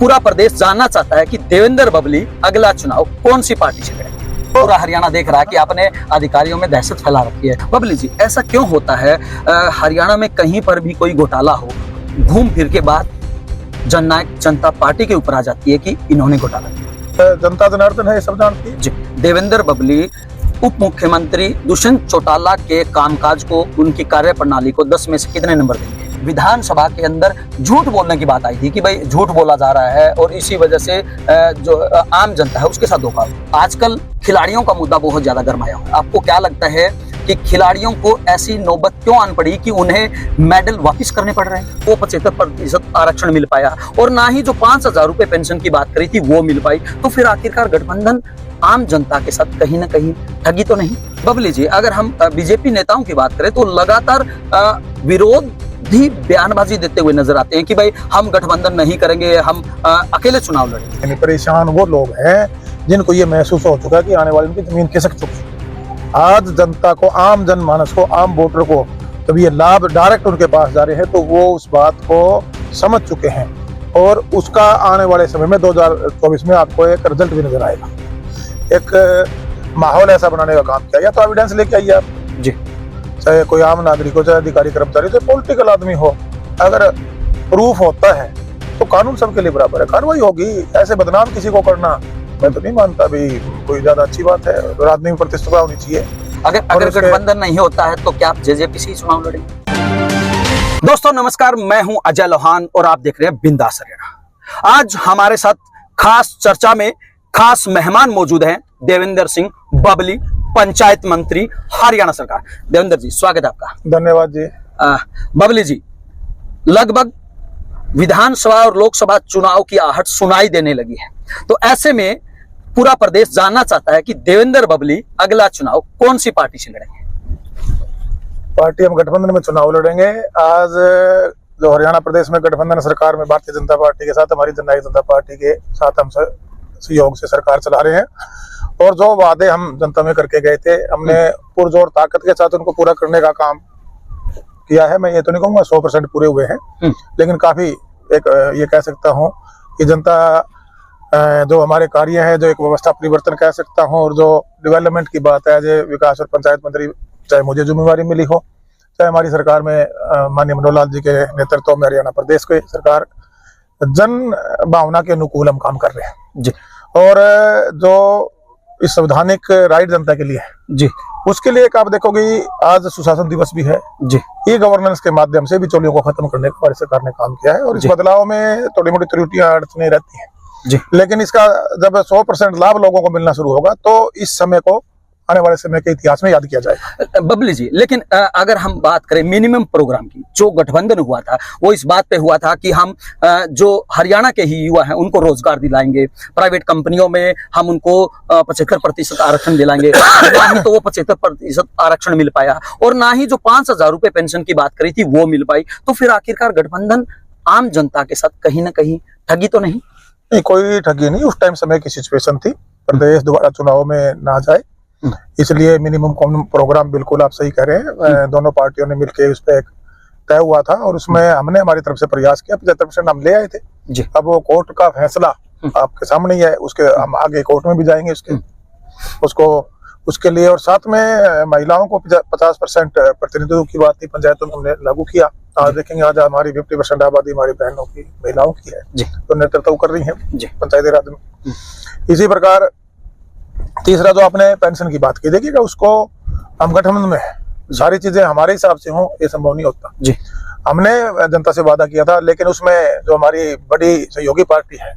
पूरा प्रदेश जानना चाहता है कि देवेंद्र बबली अगला चुनाव कौन सी पार्टी से लड़ेंगे। पूरा हरियाणा देख रहा है कि आपने अधिकारियों में दहशत फैला रखी है। बबली जी, ऐसा क्यों होता है? हरियाणा में कहीं पर भी कोई घोटाला हो, घूम फिर के बाद जननायक जनता पार्टी के ऊपर आ जाती है कि इन्होंने घोटाला किया। जनता जनार्दन है, ये सब जानती है। जी, देवेंद्र बबली उप मुख्यमंत्री दुष्यंत चौटाला के कामकाज को, उनकी कार्यप्रणाली को 10 में से कितने नंबर देंगे? विधानसभा के अंदर झूठ बोलने की बात आई थी कि भाई झूठ बोला जा रहा है और इसी वजह से जो आम जनता है उसके साथ धोखा। आजकल खिलाड़ियों का मुद्दा बहुत ज्यादा गरमाया हुआ है। आपको क्या लगता है कि खिलाड़ियों को ऐसी नौबत क्यों आन पड़ी कि उन्हें मेडल वापस करने पड़ रहे हैं? वो 75% आरक्षण मिल पाया और ना ही जो 5,000 रुपए पेंशन की बात करी थी वो मिल पाई। तो फिर आखिरकार गठबंधन आम जनता के साथ कहीं ना कहीं ठगी तो नहीं? बबली जी, अगर हम बीजेपी नेताओं की बात करें तो लगातार विरोधी बयानबाजी देते हुए नजर आते हैं कि भाई हम गठबंधन नहीं करेंगे, हम अकेले चुनाव लड़ेंगे। परेशान वो लोग हैं जिनको ये महसूस हो चुका है कि आने वाले उनकी जमीन खिसक चुकी है। आज जनता को, आम जनमानस को, आम वोटर को जब ये लाभ डायरेक्ट उनके पास जा रहे हैं तो वो उस बात को समझ चुके हैं और उसका आने वाले समय में 2024 में आपको एक रिजल्ट भी नजर आएगा। एक माहौल ऐसा बनाने का काम किया, या तो एविडेंस लेके आइए आप जी, चाहे कोई आम नागरिक हो, चाहे अधिकारी कर्मचारी, चाहे पॉलिटिकल आदमी हो। अगर प्रूफ होता है तो कानून सबके लिए बराबर है, कार्रवाई होगी। ऐसे बदनाम किसी को करना मैं तो नहीं मानता भी कोई ज्यादा अच्छी बात है। राजनीति में प्रतिष्ठा होनी चाहिए। अगर गठबंधन नहीं होता है तो क्या आप जेजेपी से चुनाव लड़ेंगे? दोस्तों नमस्कार, मैं हूं अजय लोहान और आप देख रहे हैं बिंदास हरियाणा। आज हमारे साथ खास चर्चा में खास मेहमान मौजूद हैं, देवेंद्र सिंह बबली, पंचायत मंत्री हरियाणा सरकार। देवेंद्र जी, स्वागत है आपका। धन्यवाद जी। बबली जी, लगभग विधानसभा और लोकसभा चुनाव की आहट सुनाई देने लगी है, तो ऐसे में पूरा प्रदेश जानना चाहता है कि देवेंद्र बबली अगला चुनाव कौन सी पार्टी से लड़ेंगे? पार्टी हम गठबंधन में चुनाव लड़ेंगे। आज जो हरियाणा प्रदेश में गठबंधन सरकार में भारतीय जनता पार्टी के साथ, हमारी जननायक जनता पार्टी के साथ हम सहयोग से सरकार चला रहे हैं और जो वादे हम जनता में करके गए थे, हमने पुरजोर ताकत के साथ उनको पूरा करने का काम किया है। मैं ये तो नहीं कहूँगा 100% पूरे हुए हैं, लेकिन काफी एक ये कह सकता हूँ कि जनता जो हमारे कार्य है, जो एक व्यवस्था परिवर्तन कह सकता हूँ, और जो डेवलपमेंट की बात है, जो विकास और पंचायत मंत्री, चाहे मुझे जिम्मेवारी मिली हो, चाहे हमारी सरकार में माननीय मनोहर लाल जी के नेतृत्व में हरियाणा प्रदेश की सरकार, जन भावना के अनुकूल हम काम कर रहे हैं जी। और जो इस संवैधानिक राइट जनता के लिए है जी, उसके लिए एक आप देखोगे आज सुशासन दिवस भी है जी। ई गवर्नेंस के माध्यम से बिचौलियों को खत्म करने का हमारी सरकार ने काम किया है और इस बदलाव में थोड़ी मोटी त्रुटियां अड़चनें रहती हैं जी, लेकिन इसका जब 100% लाभ लोगों को मिलना शुरू होगा तो इस समय को आने वाले समय के इतिहास में याद किया जाएगा। बबली जी, लेकिन अगर हम बात करें मिनिमम प्रोग्राम की, जो गठबंधन हुआ था वो इस बात पे हुआ था कि हम जो हरियाणा के ही युवा हैं उनको रोजगार दिलाएंगे, प्राइवेट कंपनियों में हम उनको 75% आरक्षण दिलाएंगे। ना ही तो वो 75% आरक्षण मिल पाया और ना ही जो 5,000 रुपए पेंशन की बात करी थी वो मिल पाई। तो फिर आखिरकार गठबंधन आम जनता के साथ कहीं ना कहीं ठगी तो नहीं? नहीं, कोई ठगी नहीं। उस टाइम समय की सिचुएशन थी, प्रदेश दोबारा चुनाव में ना जाए, इसलिए मिनिमम कॉमन प्रोग्राम बिल्कुल आप सही कह रहे हैं। दोनों पार्टियों ने मिलकर उस पर एक तय हुआ था और उसमें हमने हमारी तरफ से प्रयास किया, 75% हम ले आए थे जी। अब वो कोर्ट का फैसला आपके सामने ही है, उसके हम आगे कोर्ट में भी जाएंगे उसके लिए। और साथ में महिलाओं को 50% प्रतिनिधित्व की बात थी, पंचायतों में हमने लागू किया। आज देखेंगे, आज हमारी 50% आबादी हमारी बहनों की, महिलाओं की है तो नेतृत्व कर रही है पंचायती राज में। इसी प्रकार तीसरा जो आपने पेंशन की बात की, देखिएगा उसको हम गठबंधन में सारी चीजें हमारे हिसाब से हों ये संभव नहीं होता जी। हमने जनता से वादा किया था, लेकिन उसमें जो हमारी बड़ी सहयोगी पार्टी है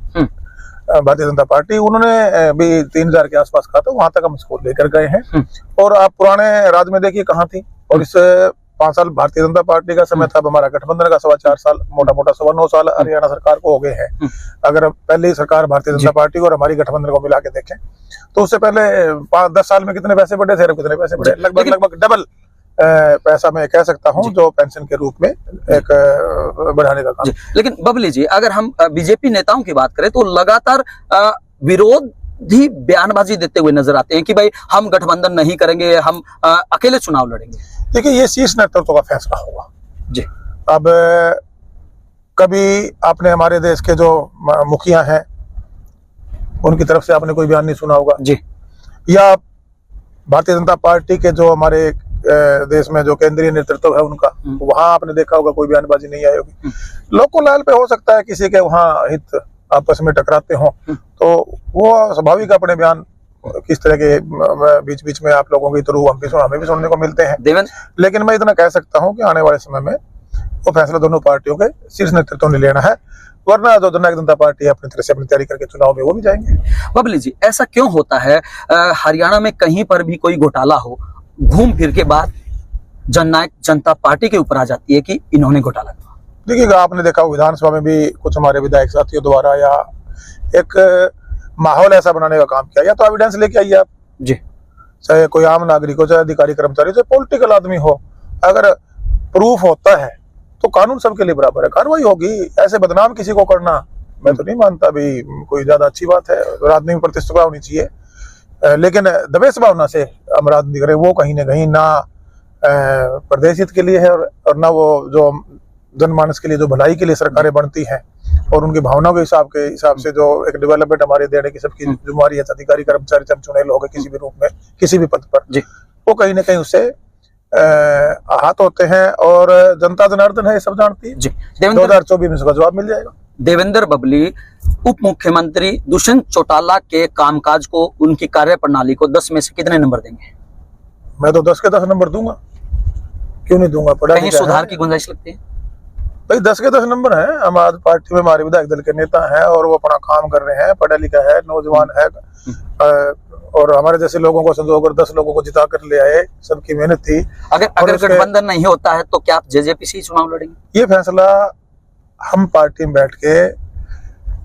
भारतीय जनता पार्टी, उन्होंने भी 3,000 के आसपास कहा था, वहां तक हम इसको लेकर गए हैं। और आप पुराने राज में देखिए कहाँ थी, और इस 5 साल भारतीय जनता पार्टी का समय था, अब हमारा गठबंधन का 4.25 साल, मोटा 9 साल हरियाणा सरकार को हो गए हैं। अगर पहली सरकार भारतीय जनता पार्टी को और हमारी गठबंधन को मिला के देखें तो उससे पहले 5-10 साल में कितने पैसे बढ़े थे, कितने पैसे बढ़े, लगभग डबल पैसा मैं कह सकता हूं जो पेंशन के रूप में एक बढ़ाने का काम। लेकिन बबली जी, अगर हम बीजेपी नेताओं की बात करें तो लगातार विरोधी बयानबाजी देते हुए नजर आते हैं कि भाई हम गठबंधन नहीं करेंगे, हम अकेले चुनाव लड़ेंगे। देखिए, ये शीर्ष नेतृत्व का फैसला होगा जी। अब कभी आपने हमारे देश के जो मुखिया हैं उनकी तरफ से आपने कोई बयान नहीं सुना होगा जी, या भारतीय जनता पार्टी के जो हमारे देश में जो केंद्रीय नेतृत्व है उनका, वहां आपने देखा होगा कोई बयानबाजी नहीं आई होगी। लोकल लेवल पे हो सकता है किसी के वहां हित आपस में टकराते हों, तो वो स्वाभाविक अपने बयान किस तरह के बीच बीच में आप लोगों के थ्रू हमें भी सुनने को मिलते हैं। लेकिन मैं इतना कह सकता हूं कि आने वाले समय में वो फैसला दोनों पार्टियों के शीर्ष नेतृत्व ने लेना है, वरना जो जननायक जनता पार्टी अपनी तरह से अपनी तैयारी करके चुनाव में वो भी जाएंगे। बबली जी, ऐसा क्यों होता है हरियाणा में कहीं पर भी कोई घोटाला हो, घूम फिर के बाद जननायक जनता पार्टी के ऊपर आ जाती है कि इन्होंने घोटाला किया? देखिएगा, आपने देखा विधानसभा में भी कुछ हमारे विधायक साथियों द्वारा या एक माहौल ऐसा बनाने का काम किया, या तो एविडेंस लेके आइए आप जी, चाहे कोई आम नागरिक हो, चाहे अधिकारी कर्मचारी, चाहे पॉलिटिकल आदमी हो, अगर प्रूफ होता है तो कानून सबके लिए बराबर है, कार्रवाई होगी। ऐसे बदनाम किसी को करना मैं तो नहीं मानता भी कोई ज्यादा अच्छी बात है। राजनीति में प्रतिष्ठा होनी चाहिए, लेकिन दबेश भावना से हम राजनीति करें वो कहीं ना कहीं ना प्रदेश हित के लिए है और ना वो जो जनमानस के लिए जो भलाई के लिए सरकारें बनती हैं और उनकी भावनाओं के हिसाब से जो एक डेवलपमेंट हमारे देने की सबकी जिम्मेवारी है, अधिकारी कर्मचारी जब चुने लोग किसी भी रूप में किसी भी पद पर, वो कहीं ना कहीं उससे आहत होते हैं और जनता जनार्दन है, ये सब जानती है। 2024 में इसका जवाब मिल जाएगा। देवेंद्र बबली उप मुख्यमंत्री दुष्यंत चौटाला के कामकाज को, उनकी कार्यप्रणाली को 10 में से कितने नंबर देंगे? मैं तो 10 के 10 नंबर दूंगा, क्यों नहीं दूंगा। कहीं सुधार की गुंजाइश लगती है? भाई 10 के 10 नंबर है। हम आज पार्टी में हमारे विधायक दल के नेता हैं और वो अपना काम कर रहे हैं, पढ़ा लिखा है, नौजवान है और हमारे जैसे लोगों को संजोकर 10 लोगों को जिता कर ले आए, सबकी मेहनत थी। अगर गठबंधन नहीं होता है तो क्या आप जेजेपी से ही चुनाव लड़ेंगे? ये फैसला हम पार्टी में बैठ के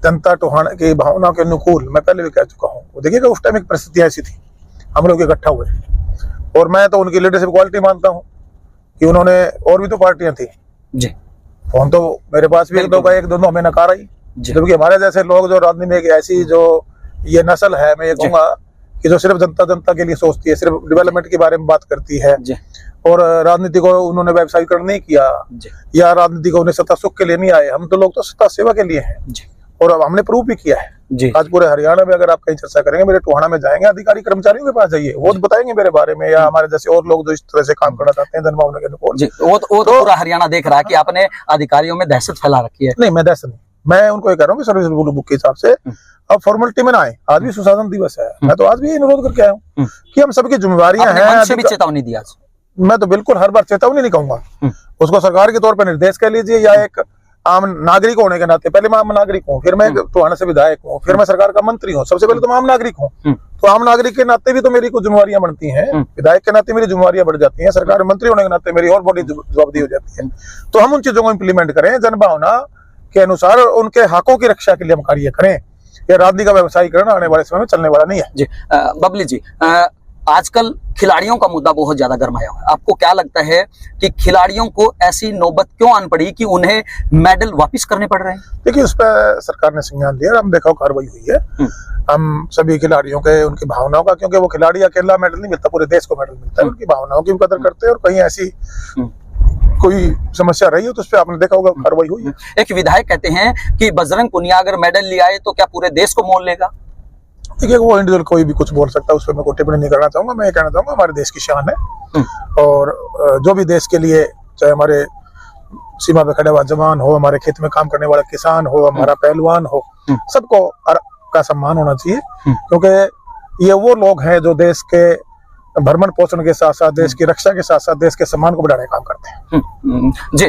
जनता टोहाना की भावना के अनुकूल, मैं पहले भी कह चुका हूँ। देखिएगा उस टाइम एक परिस्थिति ऐसी थी, हम लोग इकट्ठा हुए और मैं तो उनकी लीडरशिप क्वालिटी मानता हूँ कि उन्होंने, और भी तो पार्टियां थी जी, फोन तो मेरे पास भी एक दो हमें नकार आई, जबकि हमारे जैसे लोग जो राजनीति में एक ऐसी जो ये नस्ल है, मैं ये कहूंगा कि जो सिर्फ जनता के लिए सोचती है, सिर्फ डेवलपमेंट के बारे में बात करती है और राजनीति को उन्होंने व्यवसायीकरण नहीं किया या राजनीति को उन्हें सत्ता सुख के लिए नहीं आए। हम तो लोग तो सत्ता सेवा के लिए हैं और अब हमने प्रूव भी किया है। आज पूरे हरियाणा में अगर आप कहीं चर्चा करेंगे, मेरे टोहाना में जाएंगे, अधिकारी कर्मचारियों के पास जाइए, वो बताएंगे मेरे बारे में, या हमारे जैसे और लोग जो इस तरह से काम करना चाहते हैं जनभावना के अनुकूल। वो तो पूरा हरियाणा देख रहा है कि आपने अधिकारियों में दहशत फैला रखी है। नहीं, मैं दहशत नहीं, मैं उनको ये कह रहा हूँ कि सर्विस रूल बुक के हिसाब से अब फॉर्मेलिटी में ना आए। आज भी सुशासन दिवस है, मैं तो आज भी अनुरोध करके आया हूँ कि हम सबकी जिम्मेवारियां हैं। भी चेतावनी दी आज? मैं तो बिल्कुल हर बार चेतावनी नहीं कहूंगा, उसको सरकार के तौर पर निर्देश कह लीजिए या एक आम नागरिक होने के नाते। पहले मैं आम नागरिक हूँ, फिर मैं टोहाना से विधायक हूँ, फिर मैं सरकार का मंत्री हूँ, सबसे पहले तो मैं आम नागरिक हूँ। तो आम नागरिक के नाते भी तो मेरी कुछ जिम्मेवारियां बनती हैं, विधायक के नाते मेरी जिम्मेवारियां बढ़ जाती हैं, सरकार मंत्री होने के नाते मेरी और बड़ी जवाबदेही हो जाती है। तो हम उन चीजों को इम्प्लीमेंट करें, जनभावना के अनुसार उनके हकों की रक्षा के लिए हम कार्य करें। यह राजनीति का व्यवसायीकरण आने वाले समय में चलने वाला नहीं है। जी, बबली जी, आजकल खिलाड़ियों का मुद्दा बहुत ज्यादा गर्माया हुआ है। आपको क्या लगता है कि खिलाड़ियों को ऐसी नौबत क्यों आन पड़ी कि उन्हें मेडल वापस करने पड़ रहे हैं? देखिए, उस पर सरकार ने संज्ञान लिया, हम देखा कार्रवाई हुई है। हम सभी खिलाड़ियों के, उनकी भावनाओं का, क्योंकि वो खिलाड़ी अकेला मेडल नहीं मिलता, पूरे देश को मेडल मिलता है, उनकी भावनाओं की भी कदर करते हैं और कहीं ऐसी कोई समस्या रही हो तो उस पर आपने देखा होगा कार्रवाई हुई है। एक विधायक कहते हैं कि बजरंग पुनिया अगर मेडल ले आए तो क्या पूरे देश को मोल लेगा? देखिए, वो इंडिविजुअल कोई भी कुछ बोल सकता है, उस पर मैं कोई टिप्पणी नहीं करना चाहूंगा। मैं ये कहना चाहूंगा हमारे देश की शान है और जो भी देश के लिए, चाहे हमारे सीमा पे खड़े हुआ जवान हो, हमारे खेत में काम करने वाला किसान हो, हमारा पहलवान हो, सबको का सम्मान होना चाहिए, क्योंकि ये वो लोग हैं जो देश के भरण पोषण के साथ साथ, देश की रक्षा के साथ साथ देश के सम्मान को बढ़ाने का काम करते हैं। जी,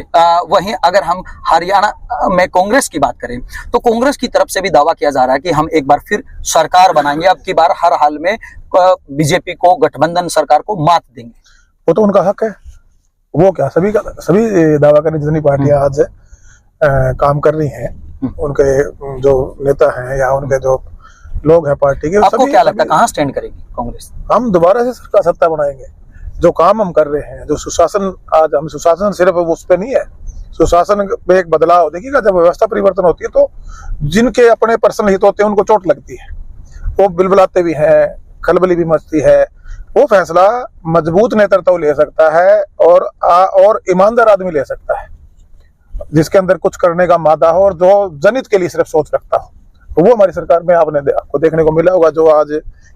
वहीं अगर हम हरियाणा में कांग्रेस की बात करें तो कांग्रेस की तरफ से भी दावा किया जा रहा है कि हम एक बार फिर सरकार बनाएंगे, अब की बार हर हाल में बीजेपी को, गठबंधन सरकार को मात देंगे। वो तो उनका हक है, वो क्या सभी दावा करने जितनी पार्टियां आज काम कर रही हैं, उनके जो नेता हैं या उनके जो लोग हैं पार्टी के, आपको क्या लगता है कहां स्टैंड करेगी कांग्रेस? हम दोबारा से सरकार सत्ता बनाएंगे। जो काम हम कर रहे हैं, जो सुशासन, आज हम सुशासन सिर्फ उस पे नहीं है, सुशासन में एक बदलाव। देखिएगा, जब व्यवस्था परिवर्तन होती है तो जिनके अपने पर्सनल हित होते हैं उनको चोट लगती है, वो बिलबिलाते भी हैं, खलबली भी मचती है। वो फैसला मजबूत नेतृत्व ले सकता है और ईमानदार आदमी ले सकता है। जिसके अंदर कुछ करने का मादा हो और जो जनहित के लिए सिर्फ सोच रखता हो, तो वो हमारी सरकार में आपको देखने को मिला होगा। जो आज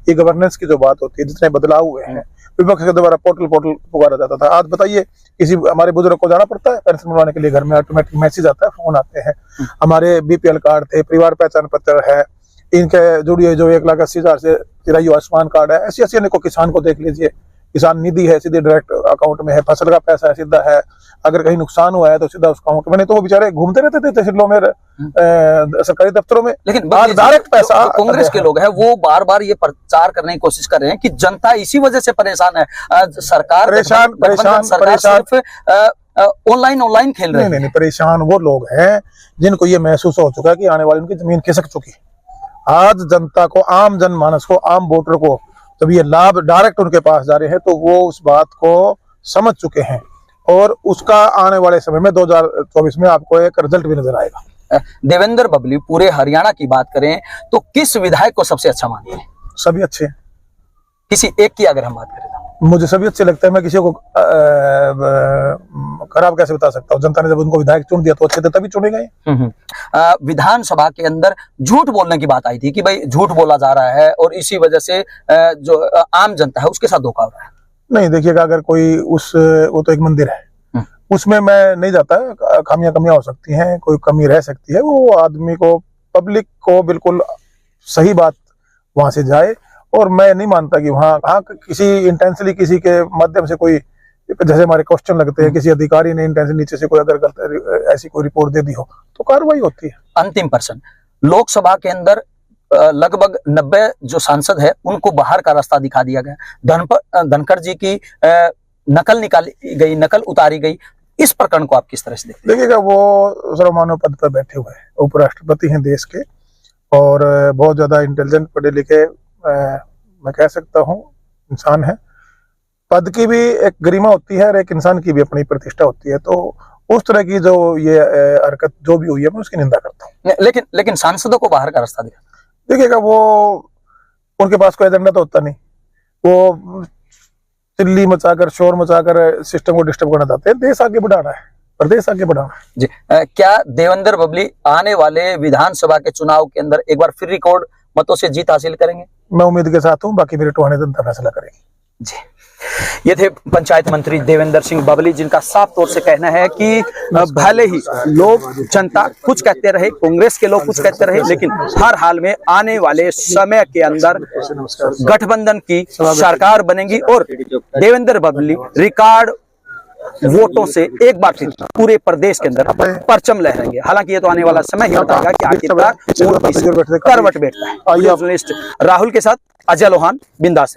ये गवर्नेंस की जो बात होती है, जितने बदलाव हुए हैं, विपक्ष के द्वारा पोर्टल पुकारा जाता था, आज बताइए किसी हमारे बुजुर्ग को जाना पड़ता है पेंशन बनवाने के लिए, घर में ऑटोमेटिक मैसेज आता है, फोन आते हैं। हमारे बीपीएल कार्ड थे, परिवार पहचान पत्र है, इनके जुड़िए जो 1,80,000 से चिरायु आयुष्मान कार्ड है, ऐसी ऐसी अनेकों, किसान को देख लीजिए, किसान निधि है, सीधे डायरेक्ट अकाउंट में है, फसल का पैसा है सीधा है, अगर कहीं नुकसान हुआ है तो सीधा उसका अकाउंट में। तो वो बेचारे घूमते रहते थे तहसीलों में, सरकारी दफ्तरों में, लेकिन डायरेक्ट पैसा। कांग्रेस के लोग हैं वो बार बार ये प्रचार करने की कोशिश कर रहे हैं कि जनता इसी वजह से परेशान है, सरकार सिर्फ ऑनलाइन खेल रहे हैं। नहीं, परेशान वो लोग हैं जिनको ये महसूस हो चुका है कि आने वाली उनकी जमीन खिसक चुकी है। आज जनता को, आम जनमानस को, आम वोटर को जब ये लाभ डायरेक्ट उनके पास जा रहे हैं तो वो उस बात को समझ चुके हैं, और उसका आने वाले समय में 2024 में आपको एक रिजल्ट भी नजर आएगा। देवेंद्र बबली, पूरे हरियाणा की बात करें तो किस विधायक को सबसे अच्छा मानते हैं? सभी अच्छे हैं। किसी एक की अगर हम बात करें तो मुझे सभी अच्छे लगते हैं। मैं किसी को खराब कैसे बता सकता हूँ? जनता ने जब उनको विधायक चुन दिया तो अच्छे थे, तभी चुने गए। विधानसभा के अंदर झूठ बोलने की बात आई थी कि भाई झूठ बोला जा रहा है और इसी वजह से जो आम जनता है उसके साथ धोखा हो रहा है। नहीं, देखिएगा, अगर कोई वो तो एक मंदिर है, उसमें मैं नहीं जाता, कमियां हो सकती हैं, कोई कमी रह सकती है, वो आदमी को, पब्लिक को बिल्कुल सही बात वहां से जाए। और मैं नहीं मानता कि वहाँ किसी इंटेंशनली किसी के माध्यम से कोई, जैसे हमारे क्वेश्चन लगते हैं, किसी अधिकारी ने इंटेंशन नीचे से कोई अगर ऐसी कोई रिपोर्ट दे दी हो तो कार्रवाई होती है। अंतिम प्रश्न, लोकसभा के अंदर लगभग 90 जो सांसद है उनको बाहर का रास्ता दिखा दिया गया, धनखड़ जी की नकल निकाली गई, नकल उतारी गई, इस प्रकरण को आप किस तरह से देखते हैं? देखिएगा, वो सर्वमान्य पद पर बैठे हुए हैं, उपराष्ट्रपति हैं देश के, और बहुत ज्यादा इंटेलिजेंट, पढ़े लिखे, मैं कह सकता हूँ इंसान है। पद की भी एक गरिमा होती है और एक इंसान की भी अपनी प्रतिष्ठा होती है, तो उस तरह की जो ये हरकत जो भी हुई है मैं उसकी निंदा करता हूँ। लेकिन सांसदों को बाहर का रास्ता दिखा, देखिएगा, वो उनके पास कोई एजेंडा तो होता नहीं, वो चिल्ली मचाकर, शोर मचाकर सिस्टम को डिस्टर्ब करना चाहते हैं। देश आगे बढ़ाना है, प्रदेश आगे बढ़ाना है जी। क्या देवेंद्र बबली आने वाले विधानसभा के चुनाव के अंदर एक बार फिर रिकॉर्ड मतों से जीत हासिल करेंगे? मैं उम्मीद के साथ हूँ, बाकी मेरे टोहाने जनता फैसला करेगी जी। ये थे पंचायत मंत्री देवेंद्र सिंह बबली, जिनका साफ तौर से कहना है कि भले ही लोग, जनता कुछ कहते रहे, कांग्रेस के लोग कुछ कहते रहे, लेकिन हर हाल में आने वाले समय के अंदर गठबंधन की सरकार बनेगी और देवेंद्र बबली रिकॉर्ड वोटों से एक बार फिर पूरे प्रदेश के अंदर परचम लहराएंगे। हालांकि ये तो आने वाला समय ही बताएगा कि आखिरकार करवट बैठता है। जर्नलिस्ट राहुल के साथ अजय लोहान, बिंदास।